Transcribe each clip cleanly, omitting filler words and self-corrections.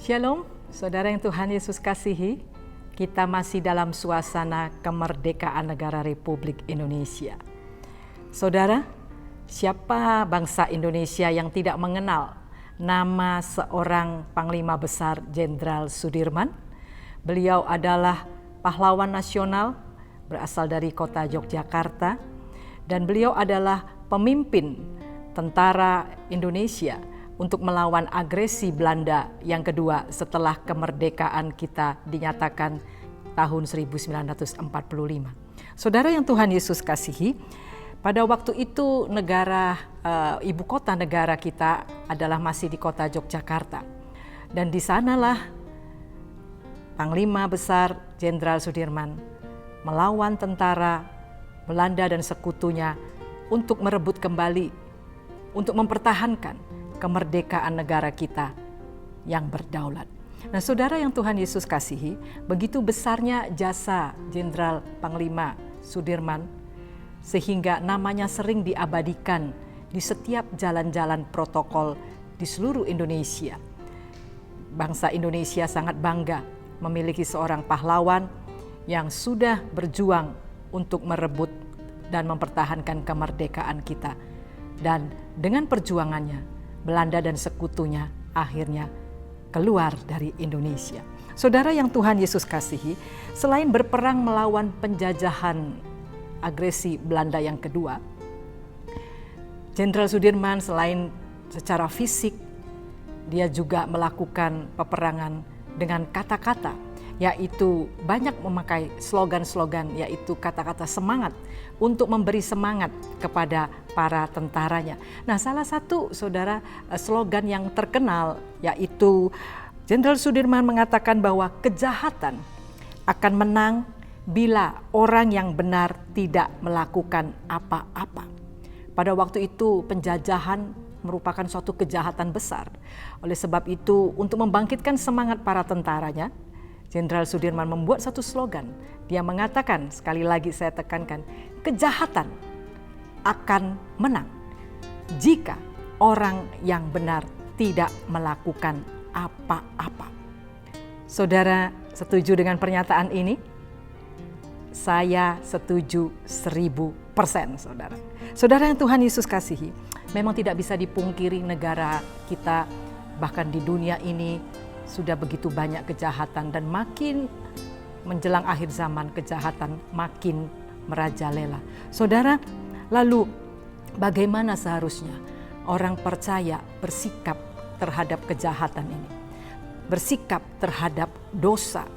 Shalom, saudara yang Tuhan Yesus kasihi. Kita masih dalam suasana kemerdekaan negara Republik Indonesia. Saudara, siapa bangsa Indonesia yang tidak mengenal nama seorang Panglima Besar Jenderal Sudirman? Beliau adalah pahlawan nasional berasal dari kota Yogyakarta, dan beliau adalah pemimpin tentara Indonesia untuk melawan agresi Belanda yang kedua setelah kemerdekaan kita dinyatakan tahun 1945. Saudara yang Tuhan Yesus kasihi, pada waktu itu ibu kota negara kita adalah masih di kota Yogyakarta. Dan di sanalah Panglima Besar Jenderal Sudirman melawan tentara Belanda dan sekutunya untuk merebut kembali, untuk mempertahankan kemerdekaan negara kita yang berdaulat. Nah, saudara yang Tuhan Yesus kasihi, begitu besarnya jasa Jenderal Panglima Sudirman sehingga namanya sering diabadikan di setiap jalan-jalan protokol di seluruh Indonesia. Bangsa Indonesia sangat bangga memiliki seorang pahlawan yang sudah berjuang untuk merebut dan mempertahankan kemerdekaan kita. Dan dengan perjuangannya, Belanda dan sekutunya akhirnya keluar dari Indonesia. Saudara yang Tuhan Yesus kasihi, selain berperang melawan penjajahan agresi Belanda yang kedua, Jenderal Sudirman selain secara fisik, dia juga melakukan peperangan dengan kata-kata, yaitu banyak memakai slogan-slogan, yaitu kata-kata semangat untuk memberi semangat kepada para tentaranya. Nah, salah satu saudara slogan yang terkenal yaitu Jenderal Sudirman mengatakan bahwa kejahatan akan menang bila orang yang benar tidak melakukan apa-apa. Pada waktu itu penjajahan merupakan suatu kejahatan besar. Oleh sebab itu, untuk membangkitkan semangat para tentaranya, Jenderal Sudirman membuat satu slogan. Dia mengatakan, sekali lagi saya tekankan, kejahatan akan menang jika orang yang benar tidak melakukan apa-apa. Saudara setuju dengan pernyataan ini? Saya setuju 1000%, saudara. Saudara yang Tuhan Yesus kasihi, memang tidak bisa dipungkiri negara kita, bahkan di dunia ini, sudah begitu banyak kejahatan, dan makin menjelang akhir zaman kejahatan makin merajalela. Saudara, lalu bagaimana seharusnya orang percaya bersikap terhadap kejahatan ini? Bersikap terhadap dosa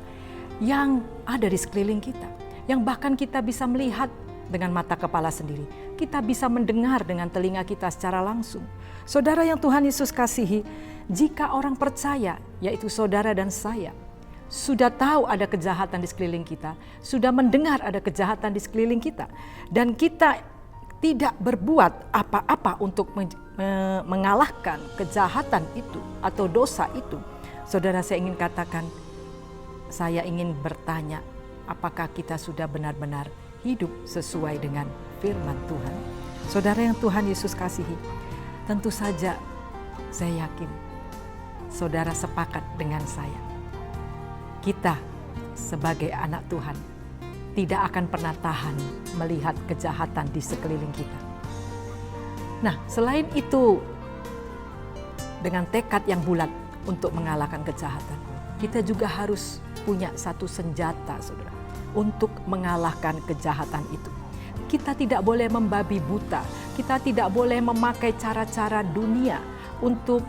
yang ada di sekeliling kita, yang bahkan kita bisa melihat dengan mata kepala sendiri. Kita bisa mendengar dengan telinga kita secara langsung. Saudara yang Tuhan Yesus kasihi, jika orang percaya, yaitu saudara dan saya, sudah tahu ada kejahatan di sekeliling kita, sudah mendengar ada kejahatan di sekeliling kita, dan kita tidak berbuat apa-apa untuk mengalahkan kejahatan itu atau dosa itu, saudara, saya ingin katakan, saya ingin bertanya, apakah kita sudah benar-benar hidup sesuai dengan firman Tuhan? Saudara yang Tuhan Yesus kasihi, tentu saja saya yakin saudara sepakat dengan saya. Kita sebagai anak Tuhan tidak akan pernah tahan melihat kejahatan di sekeliling kita. Nah, selain itu, dengan tekad yang bulat untuk mengalahkan kejahatan, kita juga harus punya satu senjata, saudara, untuk mengalahkan kejahatan itu. Kita tidak boleh membabi buta, kita tidak boleh memakai cara-cara dunia untuk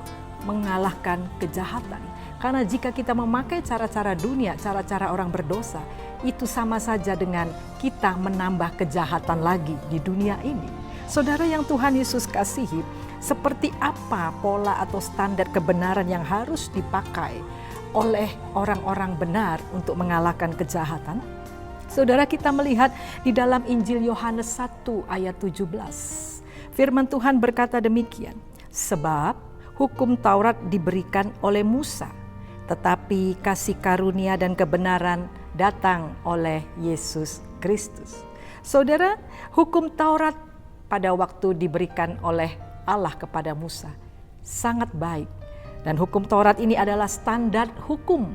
mengalahkan kejahatan. Karena jika kita memakai cara-cara dunia, cara-cara orang berdosa, itu sama saja dengan kita menambah kejahatan lagi di dunia ini. Saudara yang Tuhan Yesus kasihi, seperti apa pola atau standar kebenaran yang harus dipakai oleh orang-orang benar untuk mengalahkan kejahatan? Saudara, kita melihat di dalam Injil Yohanes 1 ayat 17. Firman Tuhan berkata demikian, sebab hukum Taurat diberikan oleh Musa, tetapi kasih karunia dan kebenaran datang oleh Yesus Kristus. Saudara, hukum Taurat pada waktu diberikan oleh Allah kepada Musa sangat baik, Dan hukum Taurat ini adalah standar hukum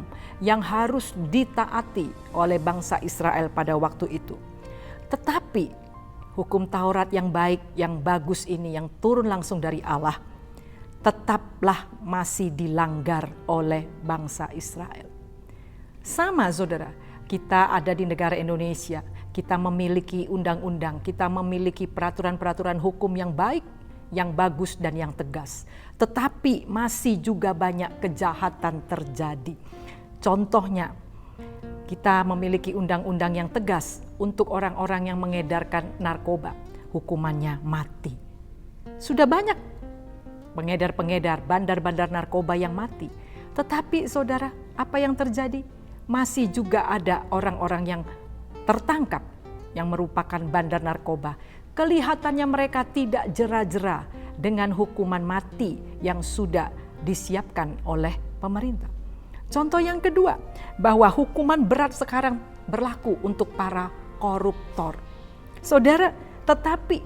yang harus ditaati oleh bangsa Israel pada waktu itu. Tetapi hukum Taurat yang baik, yang bagus ini, yang turun langsung dari Allah, tetaplah masih dilanggar oleh bangsa Israel. Sama saudara, kita ada di negara Indonesia, kita memiliki undang-undang, kita memiliki peraturan-peraturan hukum yang baik, yang bagus dan yang tegas. Tetapi masih juga banyak kejahatan terjadi. Contohnya, kita memiliki undang-undang yang tegas untuk orang-orang yang mengedarkan narkoba, hukumannya mati. Sudah banyak pengedar-pengedar, bandar-bandar narkoba yang mati. Tetapi saudara, apa yang terjadi? Masih juga ada orang-orang yang tertangkap yang merupakan bandar narkoba. Kelihatannya mereka tidak jera-jera dengan hukuman mati yang sudah disiapkan oleh pemerintah. Contoh yang kedua, bahwa hukuman berat sekarang berlaku untuk para koruptor. Saudara, tetapi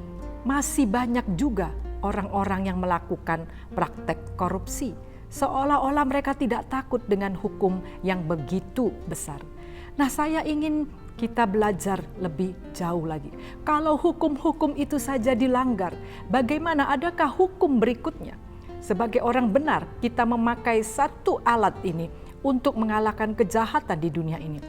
masih banyak juga orang-orang yang melakukan praktek korupsi. Seolah-olah mereka tidak takut dengan hukum yang begitu besar. Nah, saya ingin kita belajar lebih jauh lagi. Kalau hukum-hukum itu saja dilanggar, bagaimana, adakah hukum berikutnya? Sebagai orang benar, kita memakai satu alat ini untuk mengalahkan kejahatan di dunia ini.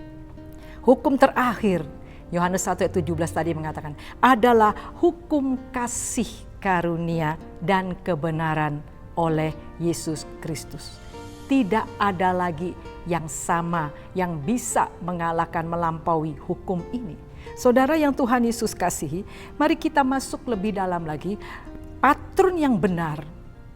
Hukum terakhir, Yohanes 1 ayat 17 tadi mengatakan, adalah hukum kasih karunia dan kebenaran oleh Yesus Kristus. Tidak ada lagi yang sama yang bisa mengalahkan, melampaui hukum ini. Saudara yang Tuhan Yesus kasihi, mari kita masuk lebih dalam lagi. Patron yang benar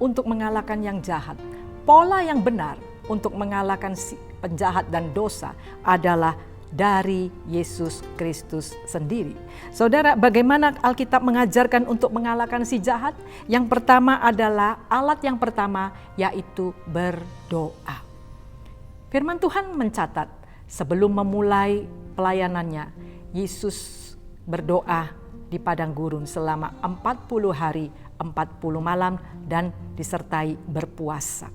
untuk mengalahkan yang jahat, pola yang benar untuk mengalahkan si penjahat dan dosa adalah dari Yesus Kristus sendiri. Saudara, bagaimana Alkitab mengajarkan untuk mengalahkan si jahat? Yang pertama adalah, alat yang pertama yaitu berdoa. Firman Tuhan mencatat, sebelum memulai pelayanannya, Yesus berdoa di padang gurun selama 40 hari, 40 malam dan disertai berpuasa.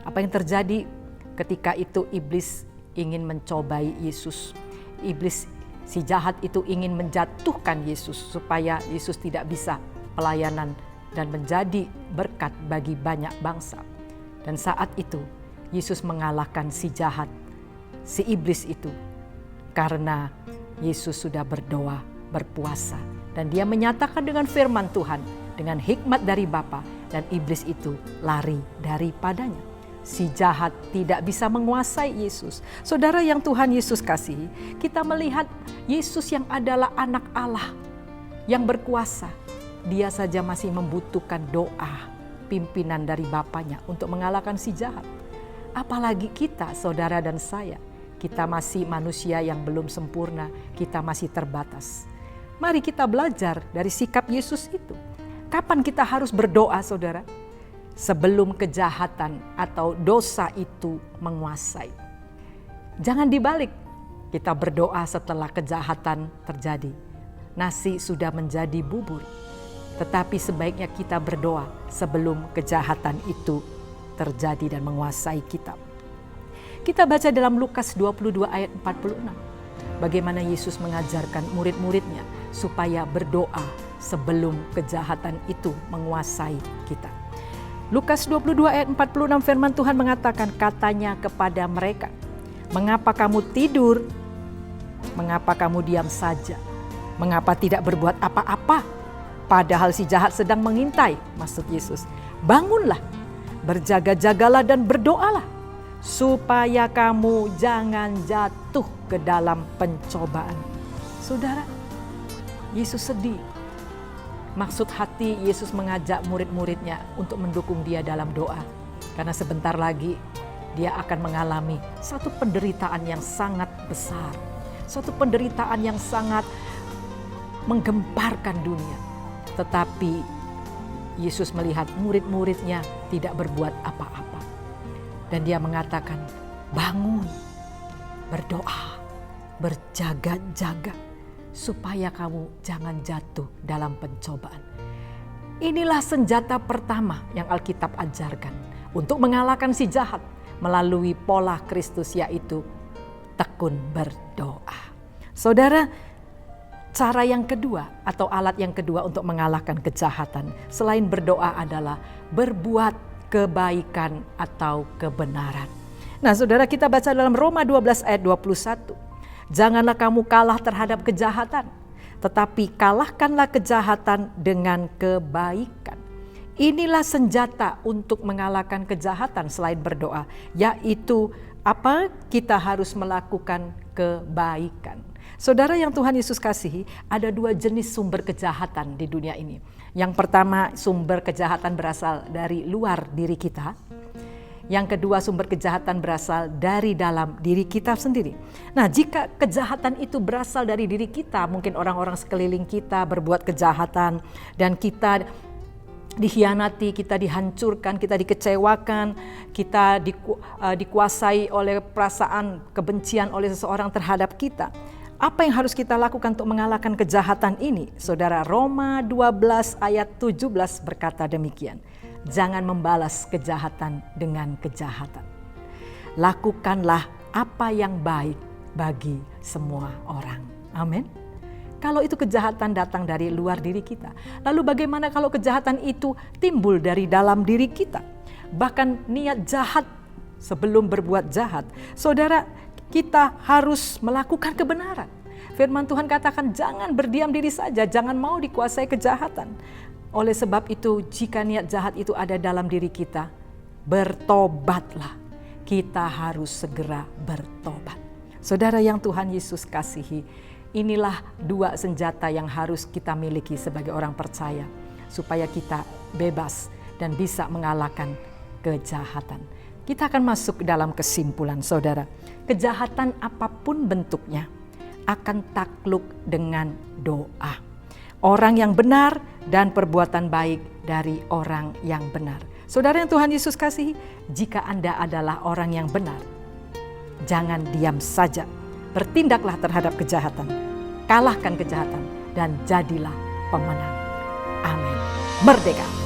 Apa yang terjadi ketika itu? Iblis ingin mencobai Yesus. Iblis, si jahat itu, ingin menjatuhkan Yesus supaya Yesus tidak bisa pelayanan dan menjadi berkat bagi banyak bangsa. Dan saat itu Yesus mengalahkan si jahat, si iblis itu, karena Yesus sudah berdoa, berpuasa, dan dia menyatakan dengan firman Tuhan, dengan hikmat dari Bapa, dan iblis itu lari daripadanya. Si jahat tidak bisa menguasai Yesus. Saudara yang Tuhan Yesus kasihi, kita melihat Yesus yang adalah anak Allah yang berkuasa. Dia saja masih membutuhkan doa, pimpinan dari Bapanya untuk mengalahkan si jahat. Apalagi kita, saudara dan saya, kita masih manusia yang belum sempurna, kita masih terbatas. Mari kita belajar dari sikap Yesus itu. Kapan kita harus berdoa, saudara? Sebelum kejahatan atau dosa itu menguasai. Jangan dibalik, kita berdoa setelah kejahatan terjadi. Nasi sudah menjadi bubur. Tetapi sebaiknya kita berdoa sebelum kejahatan itu terjadi dan menguasai kita. Kita baca dalam Lukas 22 ayat 46. Bagaimana Yesus mengajarkan murid-muridnya supaya berdoa sebelum kejahatan itu menguasai kita. Lukas 22 ayat 46 firman Tuhan mengatakan, katanya kepada mereka, mengapa kamu tidur? Mengapa kamu diam saja? Mengapa tidak berbuat apa-apa? Padahal si jahat sedang mengintai, maksud Yesus. Bangunlah, berjaga-jagalah dan berdoalah, supaya kamu jangan jatuh ke dalam pencobaan. Saudara, Yesus sedih. Maksud hati Yesus mengajak murid-muridnya untuk mendukung dia dalam doa. Karena sebentar lagi dia akan mengalami satu penderitaan yang sangat besar. Suatu penderitaan yang sangat menggemparkan dunia. Tetapi Yesus melihat murid-muridnya tidak berbuat apa-apa. Dan dia mengatakan, bangun, berdoa, berjaga-jaga, supaya kamu jangan jatuh dalam pencobaan. Inilah senjata pertama yang Alkitab ajarkan. untuk mengalahkan si jahat melalui pola Kristus, yaitu tekun berdoa. Saudara, cara yang kedua atau alat yang kedua untuk mengalahkan kejahatan selain berdoa adalah berbuat kebaikan atau kebenaran. Nah, saudara, kita baca dalam Roma 12 ayat 21. Janganlah kamu kalah terhadap kejahatan, tetapi kalahkanlah kejahatan dengan kebaikan. Inilah senjata untuk mengalahkan kejahatan selain berdoa, yaitu apa? Kita harus melakukan kebaikan. Saudara yang Tuhan Yesus kasihi, ada dua jenis sumber kejahatan di dunia ini. Yang pertama, sumber kejahatan berasal dari luar diri kita. Yang kedua, sumber kejahatan berasal dari dalam diri kita sendiri. Nah, jika kejahatan itu berasal dari diri kita, mungkin orang-orang sekeliling kita berbuat kejahatan dan kita dikhianati, kita dihancurkan, kita dikecewakan, kita dikuasai oleh perasaan kebencian oleh seseorang terhadap kita. Apa yang harus kita lakukan untuk mengalahkan kejahatan ini? Saudara, Roma 12 ayat 17 berkata demikian. Jangan membalas kejahatan dengan kejahatan. Lakukanlah apa yang baik bagi semua orang. Amin. Kalau itu kejahatan datang dari luar diri kita, lalu bagaimana kalau kejahatan itu timbul dari dalam diri kita? Bahkan niat jahat sebelum berbuat jahat. Saudara, kita harus melakukan kebenaran. Firman Tuhan katakan jangan berdiam diri saja, jangan mau dikuasai kejahatan. Oleh sebab itu, jika niat jahat itu ada dalam diri kita, bertobatlah. Kita harus segera bertobat. Saudara yang Tuhan Yesus kasihi, inilah dua senjata yang harus kita miliki sebagai orang percaya, supaya kita bebas dan bisa mengalahkan kejahatan. Kita akan masuk dalam kesimpulan, saudara. Kejahatan apapun bentuknya akan takluk dengan doa. Orang yang benar dan perbuatan baik dari orang yang benar. Saudara yang Tuhan Yesus kasihi, jika Anda adalah orang yang benar, jangan diam saja. Bertindaklah terhadap kejahatan. Kalahkan kejahatan dan jadilah pemenang. Amin. Merdeka!